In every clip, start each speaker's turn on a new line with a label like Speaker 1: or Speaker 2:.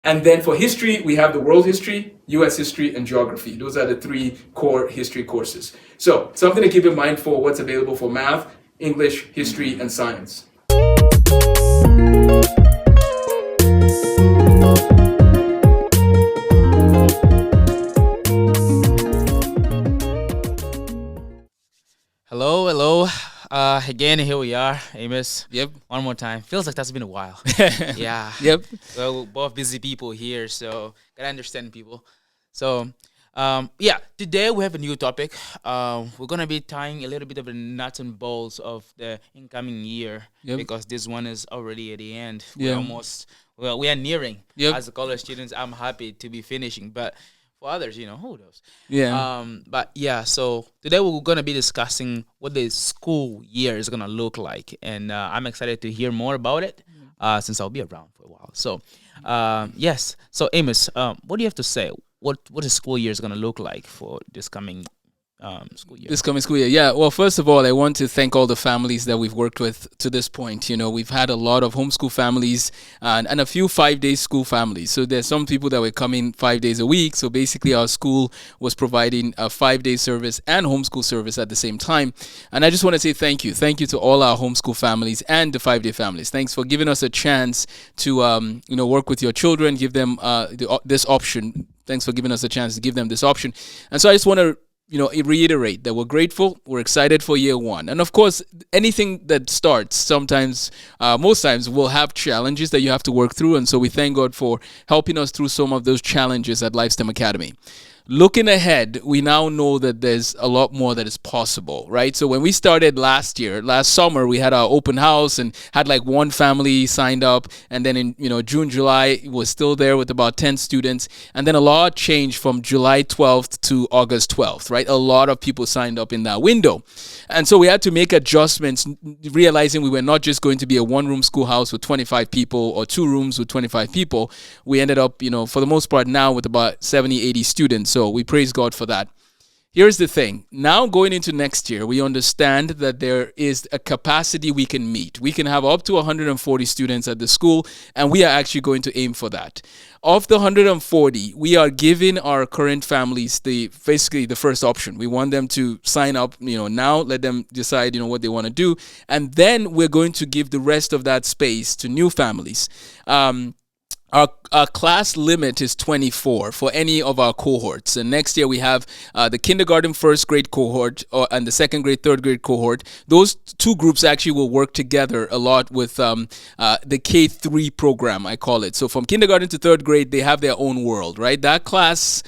Speaker 1: And then for history, we have the world history, US history, and geography. Those are the three core history courses. So something to keep in mind for what's available for math, English, history, and science.
Speaker 2: Hello. Again, here we are, Amos.
Speaker 3: Yep.
Speaker 2: One more time. Feels like that's been a while. Yeah.
Speaker 3: Yep.
Speaker 2: Well, we're both busy people here, so gotta understand people. So, today we have a new topic. We're gonna be tying a little bit of the nuts and bolts of the incoming year because this one is already at the end.
Speaker 3: Yeah.
Speaker 2: We are nearing.
Speaker 3: Yep.
Speaker 2: As a college students, I'm happy to be finishing, but for others, who knows?
Speaker 3: Yeah.
Speaker 2: So today we're going to be discussing what the school year is going to look like. And I'm excited to hear more about it since I'll be around for a while. So, yes. So, Amos, what do you have to say? What the school year is going to look like for this coming school year?
Speaker 3: This coming school year. Yeah. Well, first of all, I want to thank all the families that we've worked with to this point. We've had a lot of homeschool families and a few 5-day school families. So there's some people that were coming 5 days a week. So basically our school was providing a 5-day service and homeschool service at the same time. And I just want to say thank you. Thank you to all our homeschool families and the 5-day families. Thanks for giving us a chance to, work with your children, give them this option. Thanks for giving us a chance to give them this option. And so I just want to reiterate that we're grateful, we're excited for year one. And of course, anything that starts sometimes, most times, will have challenges that you have to work through. And so we thank God for helping us through some of those challenges at LifeSTEM Academy. Looking ahead, we now know that there's a lot more that is possible, right? So when we started last summer, we had our open house and had like one family signed up. And then in, June, July, it was still there with about 10 students. And then a lot changed from July 12th to August 12th, right? A lot of people signed up in that window. And so we had to make adjustments, realizing we were not just going to be a one-room schoolhouse with 25 people or 2 rooms with 25 people. We ended up, for the most part now with about 70, 80 students. So we praise God for that. Here's the thing. Now going into next year, we understand that there is a capacity we can meet. We can have up to 140 students at the school, and we are actually going to aim for that. Of the 140, we are giving our current families basically the first option. We want them to sign up, now, let them decide, what they want to do. And then we're going to give the rest of that space to new families. Our class limit is 24 for any of our cohorts. And next year we have the kindergarten first grade cohort and the second grade, third grade cohort. Those two groups actually will work together a lot with the K3 program, I call it. So from kindergarten to third grade, they have their own world, right? That class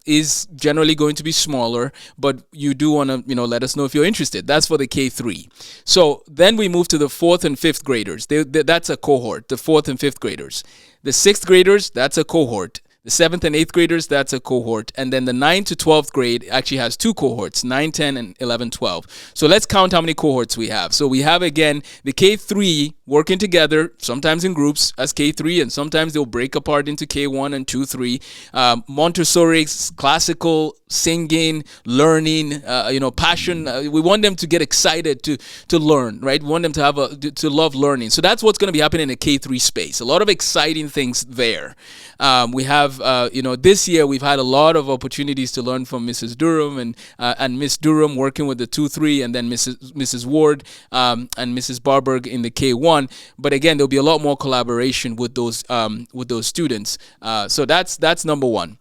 Speaker 3: is generally going to be smaller, but you do want to, let us know if you're interested. That's for the K3. So then we move to the 4th and 5th graders. That's a cohort, the 4th and 5th graders. The 6th graders, that's a cohort. The 7th and 8th graders, that's a cohort. And then the 9th to 12th grade actually has 2 cohorts, 9, 10, and 11, 12. So let's count how many cohorts we have. So we have, again, the K3 working together, sometimes in groups as K3, and sometimes they'll break apart into K1 and 2, 3. Montessori, classical, singing, learning, passion. We want them to get excited to learn, right? We want them to love learning. So that's what's going to be happening in the K3 space. A lot of exciting things there. We have, this year we've had a lot of opportunities to learn from Mrs. Durham and Miss Durham working with the 2-3, and then Mrs. Ward and Mrs. Barberg in the K1. But again, there'll be a lot more collaboration with those students. So that's number one.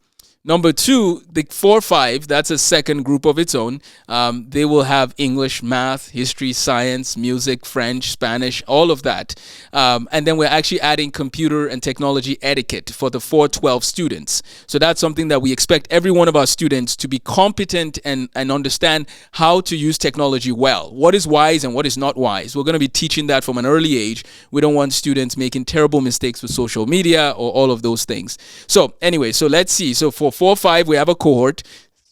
Speaker 3: Number 2, the 4-5, that's a second group of its own. They will have English, math, history, science, music, French, Spanish, all of that. And then we're actually adding computer and technology etiquette for the 4-12 students. So that's something that we expect every one of our students to be competent and understand how to use technology well. What is wise and what is not wise. We're going to be teaching that from an early age. We don't want students making terrible mistakes with social media or all of those things. So anyway, so let's see. So for 4-5, we have a cohort,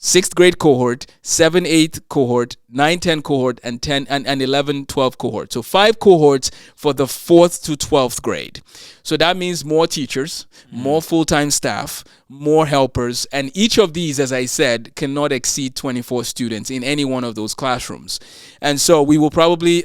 Speaker 3: 6th grade cohort, 7-8 cohort, 9-10 cohort, and 10 and 11-12 cohort. So 5 cohorts for the 4th to 12th grade. So that means more teachers, more full-time staff, more helpers, and each of these, as I said, cannot exceed 24 students in any one of those classrooms. And so we will probably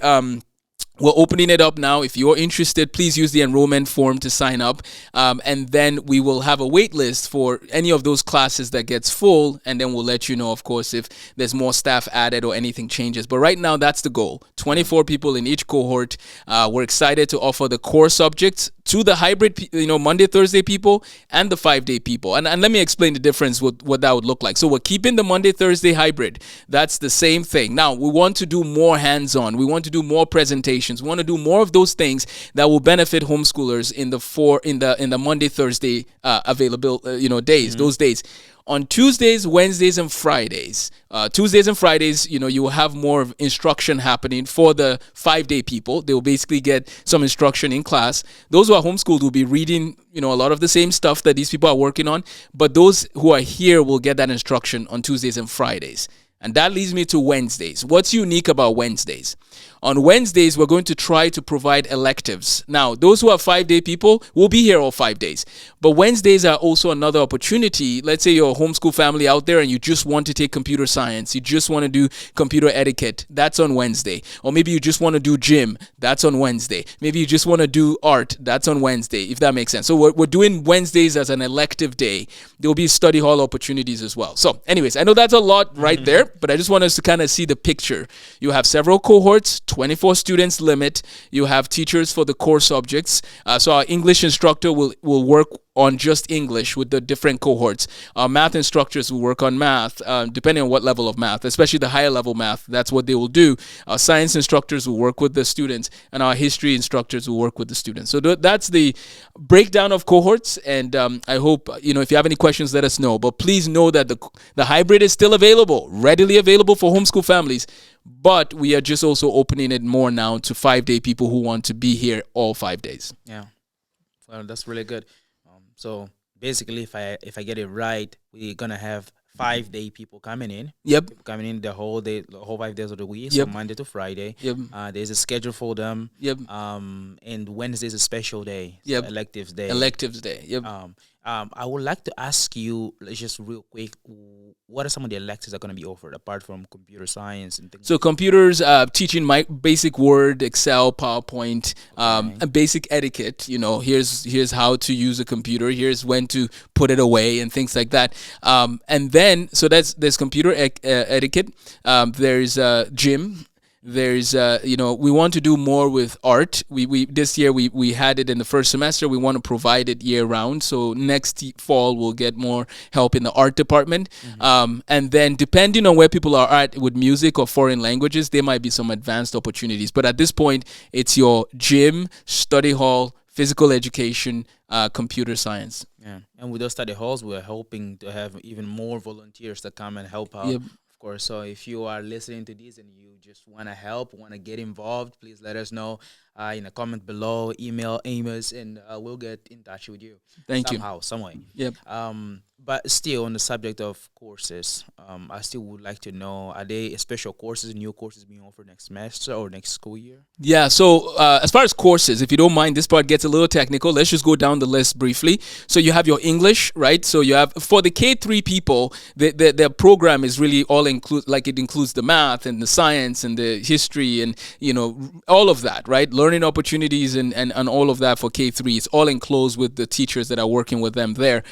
Speaker 3: We're opening it up now. If you're interested, please use the enrollment form to sign up. And then we will have a wait list for any of those classes that gets full. And then we'll let you know, of course, if there's more staff added or anything changes. But right now, that's the goal. 24 people in each cohort. We're excited to offer the core subjects to the hybrid, Monday, Thursday people and the 5-day people. And let me explain the difference, what that would look like. So we're keeping the Monday, Thursday hybrid. That's the same thing. Now, we want to do more hands-on. We want to do more presentations. We want to do more of those things that will benefit homeschoolers in the Monday, Thursday available, days, those days. On Tuesdays, Wednesdays, and Fridays, you will have more of instruction happening for the 5-day people. They will basically get some instruction in class. Those who are homeschooled will be reading, a lot of the same stuff that these people are working on. But those who are here will get that instruction on Tuesdays and Fridays. And that leads me to Wednesdays. What's unique about Wednesdays? On Wednesdays, we're going to try to provide electives. Now, those who are 5-day people will be here all 5 days. But Wednesdays are also another opportunity. Let's say you're a homeschool family out there and you just want to take computer science. You just want to do computer etiquette. That's on Wednesday. Or maybe you just want to do gym. That's on Wednesday. Maybe you just want to do art. That's on Wednesday, if that makes sense. So we're doing Wednesdays as an elective day. There will be study hall opportunities as well. So anyways, I know that's a lot right there, but I just want us to kind of see the picture. You have several cohorts, 24 students limit. You have teachers for the core subjects. So our English instructor will work on just English with the different cohorts. Our math instructors will work on math, depending on what level of math, especially the higher level math. That's what they will do. Our science instructors will work with the students, and our history instructors will work with the students. So that's the breakdown of cohorts. And I hope, if you have any questions, let us know. But please know that the hybrid is still available, readily available for homeschool families. But we are just also opening it more now to 5-day people who want to be here all 5 days.
Speaker 2: Yeah, well, that's really good. So basically, if I get it right, we're gonna have 5-day people coming in.
Speaker 3: Yep.
Speaker 2: Coming in the whole day, the whole 5 days of the week. So Monday to Friday.
Speaker 3: Yep.
Speaker 2: There's a schedule for them.
Speaker 3: Yep.
Speaker 2: And Wednesday is a special day.
Speaker 3: Yep.
Speaker 2: Electives day.
Speaker 3: Electives day. Yep.
Speaker 2: I would like to ask you, just real quick, what are some of the electives that are going to be offered apart from computer science and things?
Speaker 3: So computers, teaching my basic Word, Excel, PowerPoint, a basic etiquette. Here's how to use a computer. Here's when to put it away and things like that. And then there's computer etiquette. There's gym. There's we want to do more with art. We this year we had it in the first semester. We want to provide it year round. So next fall we'll get more help in the art department. And then depending on where people are at with music or foreign languages, there might be some advanced opportunities. But at this point, it's your gym, study hall, physical education, computer science.
Speaker 2: Yeah, and with those study halls, we're hoping to have even more volunteers that come and help out.
Speaker 3: Yep.
Speaker 2: Of course, so if you are listening to this and you just want to help, want to get involved, please let us know in a comment below, email Amos, and we'll get in touch with you.
Speaker 3: Thank you.
Speaker 2: Somehow, some way.
Speaker 3: Yep.
Speaker 2: But still, on the subject of courses, I still would like to know, are there special courses, new courses being offered next semester or next school year? Yeah, so
Speaker 3: as far as courses, if you don't mind, this part gets a little technical. Let's just go down the list briefly. So you have your English, right? So you have, for the K3 people, the program is really it includes the math and the science and the history and, all of that, right? Learning opportunities and all of that for K3. It's all enclosed with the teachers that are working with them there.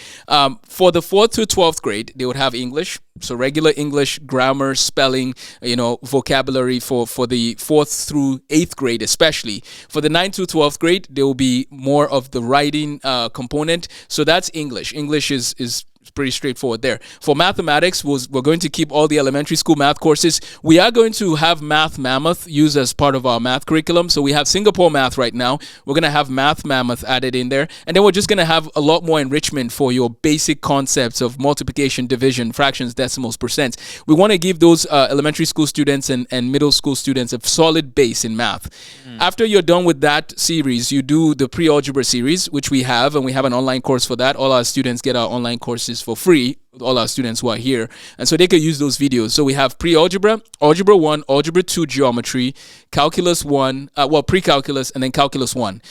Speaker 3: For the 4th to 12th grade, they would have English. So regular English, grammar, spelling, vocabulary for the 4th through 8th grade especially. For the 9th to 12th grade, there will be more of the writing component. So that's English. English is pretty straightforward there. For mathematics, we're going to keep all the elementary school math courses. We are going to have Math Mammoth used as part of our math curriculum. So we have Singapore math right now. We're going to have Math Mammoth added in there. And then we're just going to have a lot more enrichment for your basic concepts of multiplication, division, fractions, decimals, percents. We want to give those elementary school students and middle school students a solid base in math. After you're done with that series, you do the pre-algebra series, which we have, and we have an online course for that. All our students get our online courses for free all our students who are here, and so they could use those videos. So we have pre-algebra, algebra 1, algebra 2 geometry, calculus 1, pre-calculus, and then calculus 1.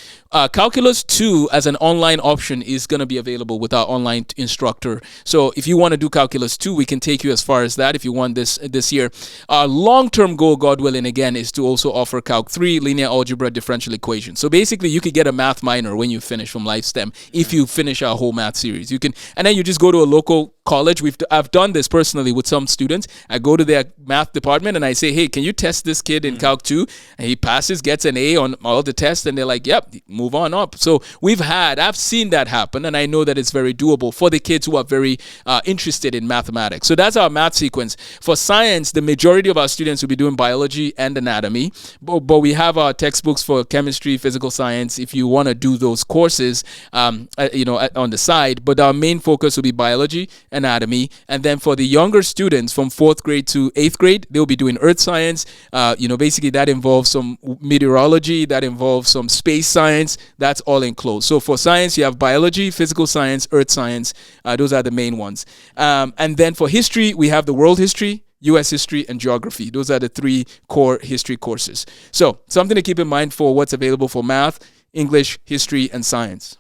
Speaker 3: Calculus 2 as an online option is going to be available with our online instructor. So if you want to do calculus 2, we can take you as far as that if you want this year. Our long-term goal, God willing, again, is to also offer Calc 3, linear algebra, differential equations. So basically, you could get a math minor when you finish from LifeSTEM if you finish our whole math series. You can, and then you just go to a local college. I've done this personally with some students. I go to their math department and I say, hey, can you test this kid in Calc 2? And he passes, gets an A on all the tests, and they're like, yep, move on up. So I've seen that happen, and I know that it's very doable for the kids who are very interested in mathematics. So that's our math sequence. For science, the majority of our students will be doing biology and anatomy, but we have our textbooks for chemistry, physical science, if you want to do those courses, on the side. But our main focus will be biology, anatomy, and then for the younger students from 4th grade to 8th grade, they'll be doing earth science. Basically that involves some meteorology, that involves some space science. That's all enclosed. So for science, you have biology, physical science, earth science. Those are the main ones. And then for history, we have the world history, U.S. history, and geography. Those are the 3 core history courses. So something to keep in mind for what's available for math, English, history, and science.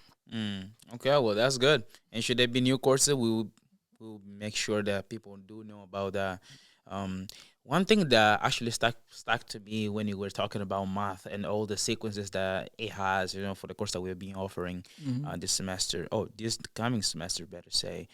Speaker 2: Okay, well, that's good. And should there be new courses, we'll make sure that people do know about that. One thing that actually stuck to me when you were talking about math and all the sequences that it has, for the course that we've been offering this coming semester, better say.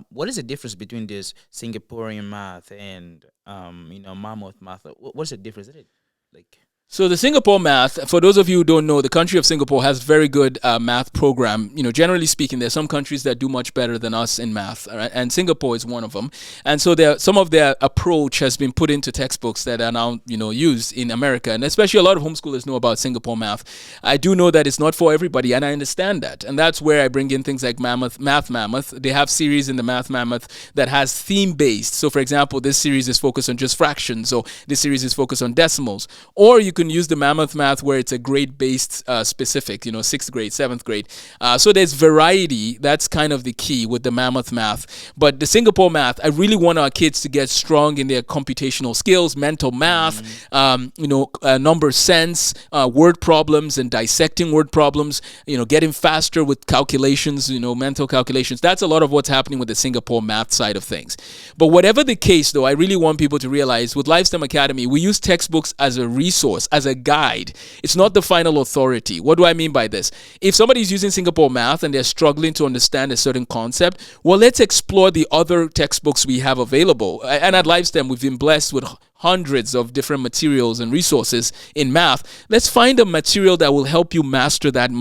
Speaker 2: What is the difference between this Singaporean math and Mammoth math? What's the difference? Is it like?
Speaker 3: So the Singapore math, for those of you who don't know, the country of Singapore has very good math program. Generally speaking, there's some countries that do much better than us in math, right? And Singapore is one of them. And so some of their approach has been put into textbooks that are now, used in America. And especially a lot of homeschoolers know about Singapore math. I do know that it's not for everybody, and I understand that. And that's where I bring in things like Math Mammoth. They have series in the Math Mammoth that has theme-based. So, for example, this series is focused on just fractions, or this series is focused on decimals. Or you can use the Mammoth math where it's a grade-based specific, 6th grade, 7th grade. So there's variety. That's kind of the key with the Mammoth math. But the Singapore math, I really want our kids to get strong in their computational skills, mental math, number sense, word problems and dissecting word problems, getting faster with calculations, mental calculations. That's a lot of what's happening with the Singapore math side of things. But whatever the case, though, I really want people to realize with LifeSTEM Academy, we use textbooks as a resource, as a guide. It's not the final authority. What do I mean by this? If somebody's using Singapore math and they're struggling to understand a certain concept, well, let's explore the other textbooks we have available. And at LifeSTEM, we've been blessed with hundreds of different materials and resources in math. Let's find a material that will help you master that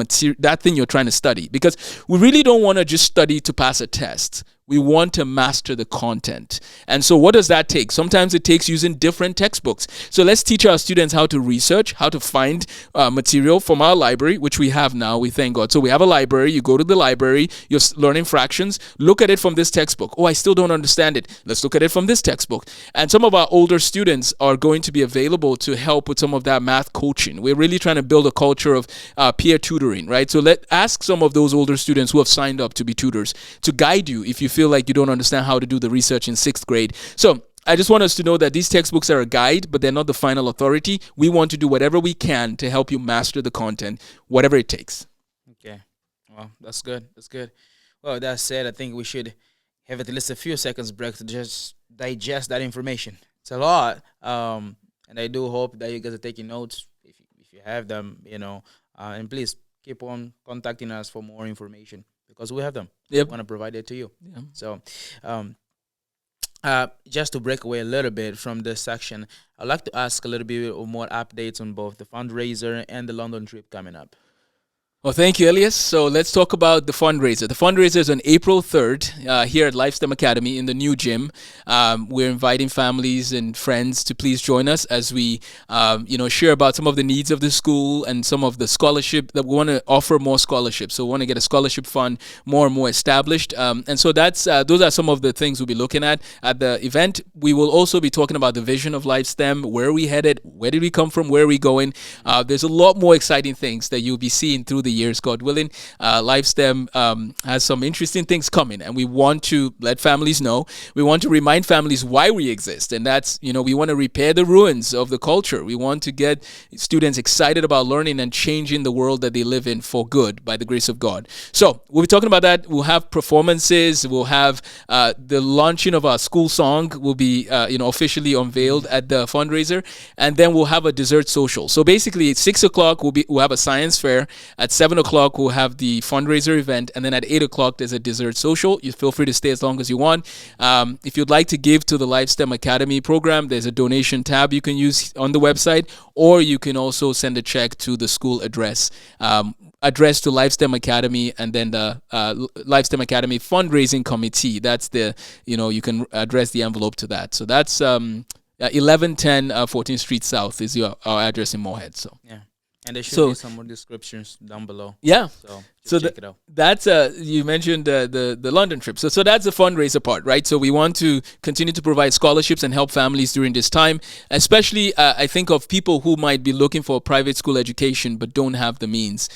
Speaker 3: thing you're trying to study, because we really don't want to just study to pass a test. We want to master the content. And so what does that take? Sometimes it takes using different textbooks. So let's teach our students how to research, how to find material from our library, which we have now, we thank God. So we have a library. You go to the library, you're learning fractions, look at it from this textbook. Oh, I still don't understand it. Let's look at it from this textbook. And some of our older students are going to be available to help with some of that math coaching. We're really trying to build a culture of peer tutoring, right? So ask some of those older students who have signed up to be tutors to guide you if you feel like you don't understand how to do the research in 6th grade. So I just want us to know that these textbooks are a guide, but they're not the final authority. We want to do whatever we can to help you master the content, whatever it takes.
Speaker 2: Okay. Well, that's good. That's good. Well, that said, I think we should have at least a few seconds break to just digest that information. It's a lot. And I do hope that you guys are taking notes if you have them, and please keep on contacting us for more information, because we have them.
Speaker 3: Yep.
Speaker 2: We want to provide it to you.
Speaker 3: Yeah.
Speaker 2: So, just to break away a little bit from this section, I'd like to ask a little bit more updates on both the fundraiser and the London trip coming up.
Speaker 3: Well, thank you, Elias. So let's talk about the fundraiser. The fundraiser is on April 3rd here at LifeSTEM Academy in the new gym. We're inviting families and friends to please join us as we, share about some of the needs of the school and some of the scholarship that we want to offer more scholarships. So we want to get a scholarship fund more and more established. And so those are some of the things we'll be looking at the event. We will also be talking about the vision of LifeSTEM, where are we headed, where did we come from, where are we going. There's a lot more exciting things that you'll be seeing through the years, God willing. LifeSTEM has some interesting things coming, and we want to let families know. We want to remind families why we exist, and that's, we want to repair the ruins of the culture. We want to get students excited about learning and changing the world that they live in for good by the grace of God. So we'll be talking about that. We'll have performances. We'll have the launching of our school song will be officially unveiled at the fundraiser, and then we'll have a dessert social. So basically, at 6:00 we'll have a science fair. At 7:00 we'll have the fundraiser event, and then at 8:00 there's a dessert social. You feel free to stay as long as you want. If you'd like to give to the LifeSTEM Academy program, there's a donation tab you can use on the website, or you can also send a check to the school address. Address to LifeSTEM Academy, and then the LifeSTEM Academy fundraising committee. That's you can address the envelope to that. So that's 1110 14th Street South is our address in Moorhead. So
Speaker 2: yeah, and there should be some more descriptions down below.
Speaker 3: Yeah.
Speaker 2: So check it out.
Speaker 3: That's you mentioned the London trip. So that's the fundraiser part, right? So we want to continue to provide scholarships and help families during this time, especially I think of people who might be looking for a private school education but don't have the means.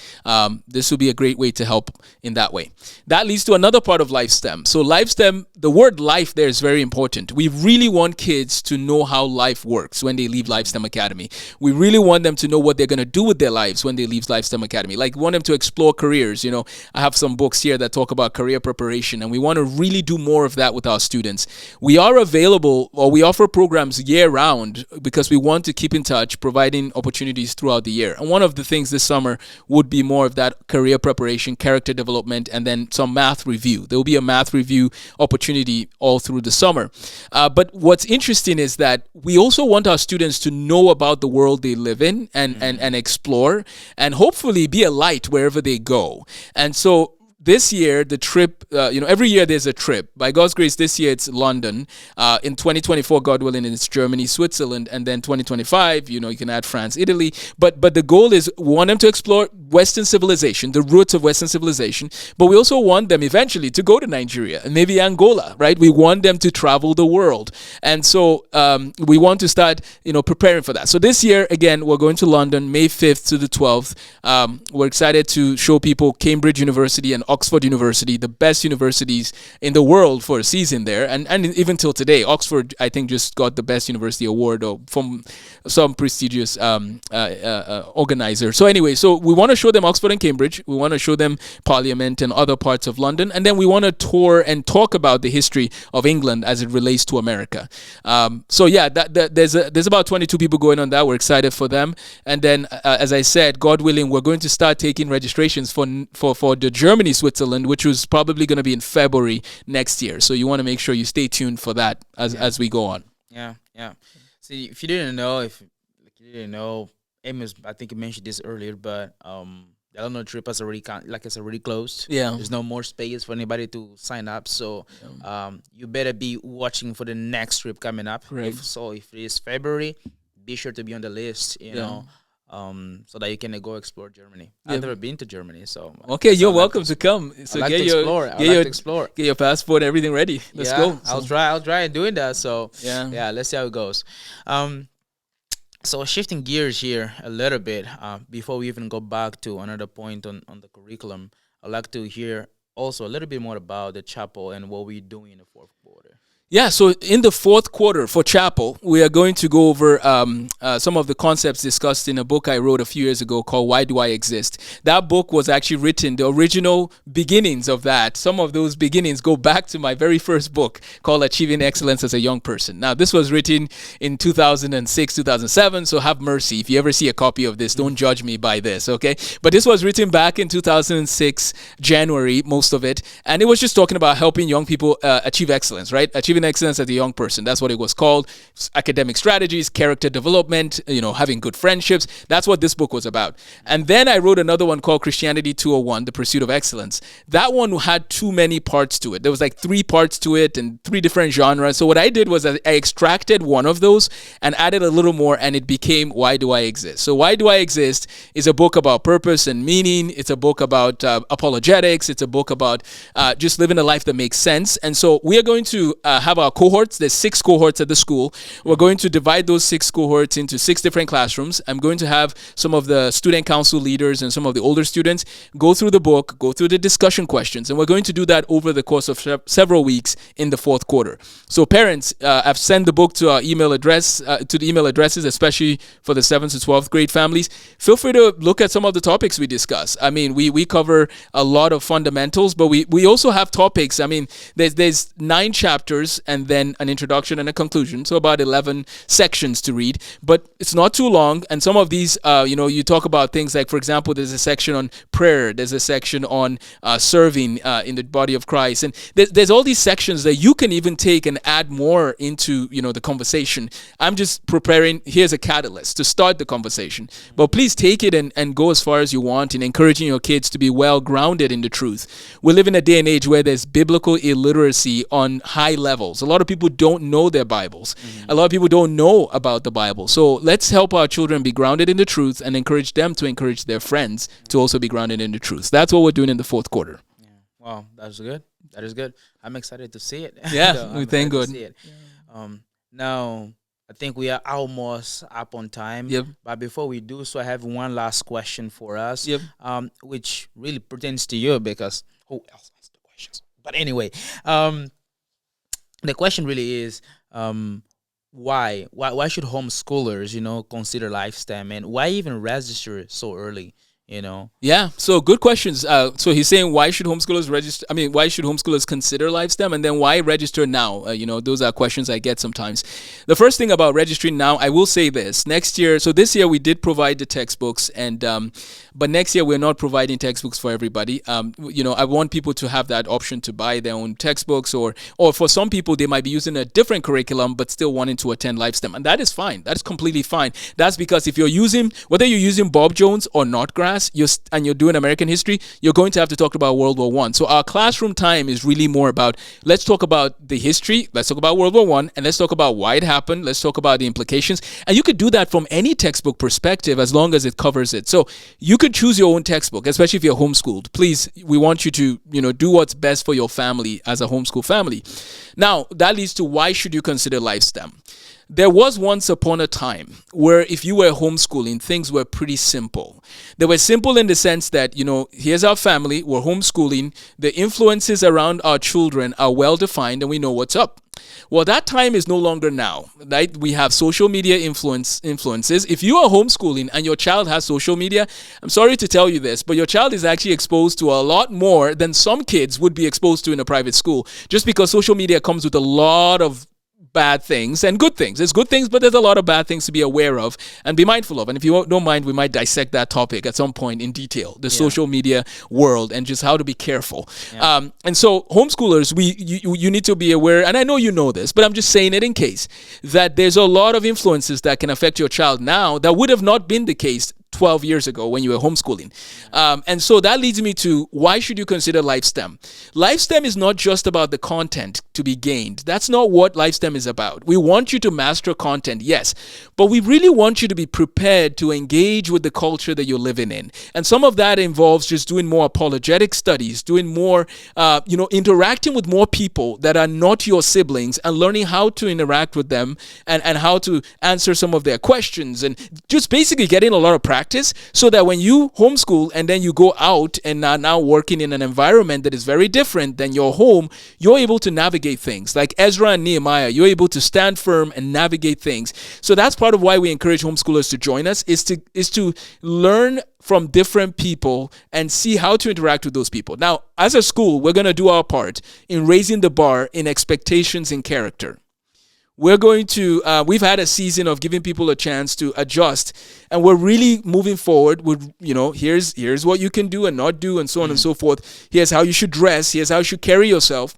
Speaker 3: This will be a great way to help in that way. That leads to another part of LifeSTEM. So LifeSTEM, the word life there is very important. We really want kids to know how life works when they leave LifeSTEM Academy. We really want them to know what they're going to do with their lives when they leave LifeSTEM Academy. Like, we want them to explore careers. I have some books here that talk about career preparation, and we want to really do more of that with our students. We are available, or we offer programs year round, because we want to keep in touch, providing opportunities throughout the year. And one of the things this summer would be more of that career preparation, character development, and then some math review. There will be a math review opportunity all through the summer. But what's interesting is that we also want our students to know about the world they live in and explore, and hopefully be a light wherever they go. And so this year, the trip, every year there's a trip. By God's grace, this year it's London. In 2024, God willing, it's Germany, Switzerland, and then 2025, you can add France, Italy. But the goal is, we want them to explore Western civilization, the roots of Western civilization. But we also want them eventually to go to Nigeria and maybe Angola, right? We want them to travel the world. And so we want to start, preparing for that. So this year, again, we're going to London, May 5th to the 12th. We're excited to show people Cambridge University and Oxford University, the best universities in the world for a season there. And even till today, Oxford, I think, just got the best university award from some prestigious organizer. So anyway, so we want to show them Oxford and Cambridge. We want to show them Parliament and other parts of London. And then we want to tour and talk about the history of England as it relates to America. So yeah, there's about 22 people going on that. We're excited for them. And then, as I said, God willing, we're going to start taking registrations for the Germany, Switzerland, which was probably going to be in February next year. So you want to make sure you stay tuned for that as we go on.
Speaker 2: Yeah. See, if you didn't know, Amos, I think you mentioned this earlier, but the London trip has already it's already closed.
Speaker 3: Yeah.
Speaker 2: There's no more space for anybody to sign up. So you better be watching for the next trip coming up.
Speaker 3: Right.
Speaker 2: If it is February, be sure to be on the list, so that you can go explore Germany. I've never been to Germany, so
Speaker 3: okay, you're welcome to come. So
Speaker 2: I like to explore.
Speaker 3: Get your passport, everything ready. Let's go.
Speaker 2: I'll try doing that. So yeah, let's see how it goes. So shifting gears here a little bit, before we even go back to another point on the curriculum, I'd like to hear also a little bit more about the chapel and what we're doing in the fourth quarter.
Speaker 3: Yeah, so in the fourth quarter for Chapel, we are going to go over some of the concepts discussed in a book I wrote a few years ago called Why Do I Exist? That book was actually written, the original beginnings of that, some of those beginnings go back to my very first book called Achieving Excellence as a Young Person. Now, this was written in 2006, 2007, so have mercy. If you ever see a copy of this, don't judge me by this, okay? But this was written back in 2006, January, most of it, and it was just talking about helping young people achieve excellence, right? Achieving excellence as a young person. That's what it was called. Academic strategies, character development, having good friendships. That's what this book was about. And then I wrote another one called Christianity 201, The Pursuit of Excellence. That one had too many parts to it. There was like 3 parts to it and 3 different genres. So what I did was I extracted one of those and added a little more, and it became Why Do I Exist? So Why Do I Exist is a book about purpose and meaning. It's a book about apologetics. It's a book about just living a life that makes sense. And so we are going to have have our cohorts. There's 6 cohorts at the school. We're going to divide those 6 cohorts into 6 different classrooms. I'm going to have some of the student council leaders and some of the older students go through the book, go through the discussion questions, and we're going to do that over the course of several weeks in the 4th quarter. So parents, I've sent the book to our email address, to the email addresses, especially for the 7th to 12th grade families. Feel free to look at some of the topics we discuss. I mean, we cover a lot of fundamentals, but we also have topics. I mean, there's 9 chapters and then an introduction and a conclusion, so about 11 sections to read, but it's not too long. And some of these, you talk about things like, for example, there's a section on prayer, there's a section on serving in the body of Christ, and there's all these sections that you can even take and add more into the conversation. I'm just preparing, here's a catalyst to start the conversation, but please take it and go as far as you want in encouraging your kids to be well grounded in the truth. We live in a day and age where there's biblical illiteracy on high levels. A lot of people don't know their Bibles. A lot of people don't know about the Bible. So let's help our children be grounded in the truth and encourage them to encourage their friends to also be grounded in the truth. That's what we're doing in the 4th quarter.
Speaker 2: Yeah. Wow, that's good. That is good. I'm excited to see it.
Speaker 3: Yeah, we thank God.
Speaker 2: Now, I think we are almost up on time.
Speaker 3: Yep.
Speaker 2: But before we do so, I have one last question for us,
Speaker 3: Yep.
Speaker 2: which really pertains to you because who else has the questions? But anyway, the question really is, why should homeschoolers, consider lifestem, and why even register so early?
Speaker 3: Yeah, so good questions. So he's saying, why should homeschoolers register? I mean, why should homeschoolers consider LifeSTEM, and then why register now? Those are questions I get sometimes. The first thing about registering now, I will say this: next year, so this year we did provide the textbooks, and but next year we're not providing textbooks for everybody. I want people to have that option to buy their own textbooks, or for some people they might be using a different curriculum but still wanting to attend LifeSTEM, and that is fine. That is completely fine. That's because if whether you're using Bob Jones or Notgrass, you're doing American history, you're going to have to talk about World War I. So our classroom time is really more about, let's talk about the history, let's talk about World War I, and let's talk about why it happened, let's talk about the implications. And you could do that from any textbook perspective as long as it covers it. So you could choose your own textbook, especially if you're homeschooled. Please, we want you to, do what's best for your family as a homeschool family. Now, that leads to, why should you consider LifeSTEM? There was once upon a time where if you were homeschooling, things were pretty simple. They were simple in the sense that, here's our family, we're homeschooling, the influences around our children are well defined, and we know what's up. Well, that time is no longer now, right? We have social media influences. If you are homeschooling and your child has social media, I'm sorry to tell you this, but your child is actually exposed to a lot more than some kids would be exposed to in a private school, just because social media comes with a lot of bad things and good things. There's good things, but there's a lot of bad things to be aware of and be mindful of. And if you don't mind, we might dissect that topic at some point in detail, the social media world and just how to be careful. Yeah. And so homeschoolers, you need to be aware, and I know you know this, but I'm just saying it in case, that there's a lot of influences that can affect your child now that would have not been the case 12 years ago when you were homeschooling. And so that leads me to, why should you consider LifeSTEM? LifeSTEM is not just about the content to be gained. That's not what LifeSTEM is about. We want you to master content, yes, but we really want you to be prepared to engage with the culture that you're living in. And some of that involves just doing more apologetic studies, doing more, interacting with more people that are not your siblings and learning how to interact with them and how to answer some of their questions, and just basically getting a lot of practice so that when you homeschool and then you go out and are now working in an environment that is very different than your home, you're able to navigate things. Like Ezra and Nehemiah, you're able to stand firm and navigate things. So that's part of why we encourage homeschoolers to join us, is to learn from different people and see how to interact with those people. Now, as a school, we're going to do our part in raising the bar in expectations and character. We're going to, we've had a season of giving people a chance to adjust, and we're really moving forward with, here's what you can do and not do, and so on and so forth. Here's how you should dress. Here's how you should carry yourself.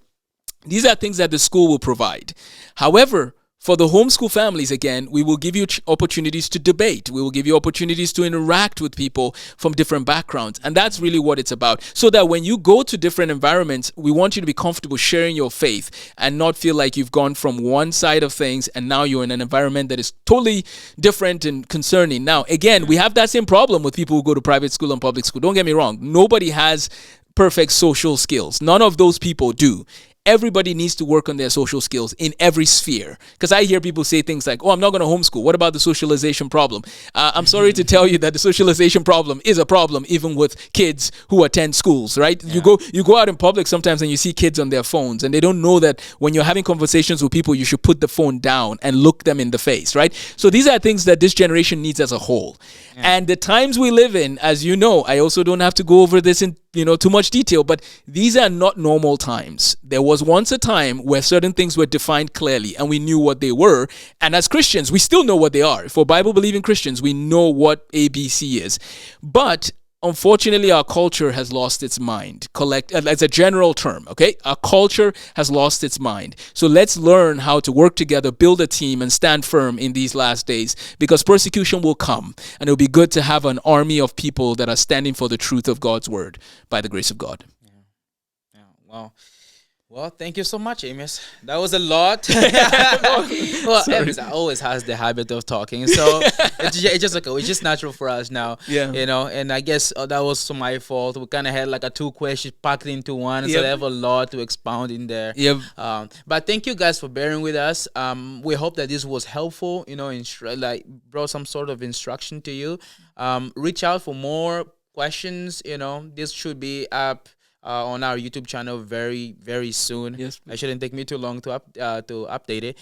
Speaker 3: These are things that the school will provide. However, for the homeschool families, again, we will give you opportunities to debate. We will give you opportunities to interact with people from different backgrounds. And that's really what it's about. So that when you go to different environments, we want you to be comfortable sharing your faith and not feel like you've gone from one side of things and now you're in an environment that is totally different and concerning. Now, again, we have that same problem with people who go to private school and public school. Don't get me wrong. Nobody has perfect social skills. None of those people do. everybody needs to work on their social skills in every sphere. Because I hear people say things like, oh, I'm not going to homeschool. What about the socialization problem? I'm sorry to tell you that the socialization problem is a problem even with kids who attend schools, right? Yeah. You go out in public sometimes and you see kids on their phones, and they don't know that when you're having conversations with people, you should put the phone down and look them in the face, right? So these are things that this generation needs as a whole. Yeah. And the times we live in, as you know, I also don't have to go over this in too much detail, but these are not normal times. There was once a time where certain things were defined clearly and we knew what they were. And as Christians, we still know what they are. For Bible-believing Christians, we know what ABC is. But unfortunately, our culture has lost its mind. As a general term, okay? Our culture has lost its mind. So let's learn how to work together, build a team, and stand firm in these last days, because persecution will come, and it'll be good to have an army of people that are standing for the truth of God's word by the grace of God.
Speaker 2: Yeah. Wow. Well, thank you so much, Amos. That was a lot. Well, Amos always has the habit of talking, so it's just okay. It's just natural for us now. Yeah. And I guess that was my fault. We kind of had like a 2 questions packed into one, so they have a lot to expound in there. Yep. But thank you guys for bearing with us. We hope that this was helpful. Brought some sort of instruction to you. Reach out for more questions. This should be up on our YouTube channel very, very soon. Yes, please. It shouldn't take me too long to update it.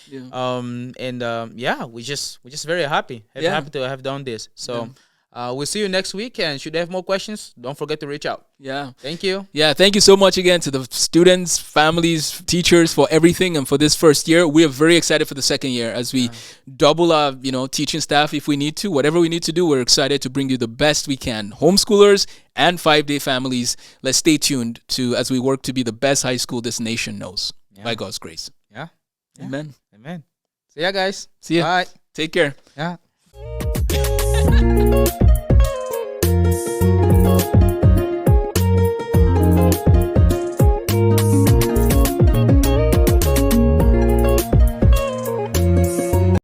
Speaker 2: Yeah. We're just very happy. Happy to have done this. So we'll see you next week. And should you have more questions, don't forget to reach out. Yeah. Thank you.
Speaker 3: Yeah. Thank you so much again to the students, families, teachers for everything and for this first year. We are very excited for the second year as we double our teaching staff if we need to. Whatever we need to do, we're excited to bring you the best we can. Homeschoolers and 5-day families, let's stay tuned as we work to be the best high school this nation knows by God's grace.
Speaker 2: Yeah.
Speaker 3: Amen.
Speaker 2: See ya, guys.
Speaker 3: See ya.
Speaker 2: Bye.
Speaker 3: Take care.
Speaker 2: Yeah.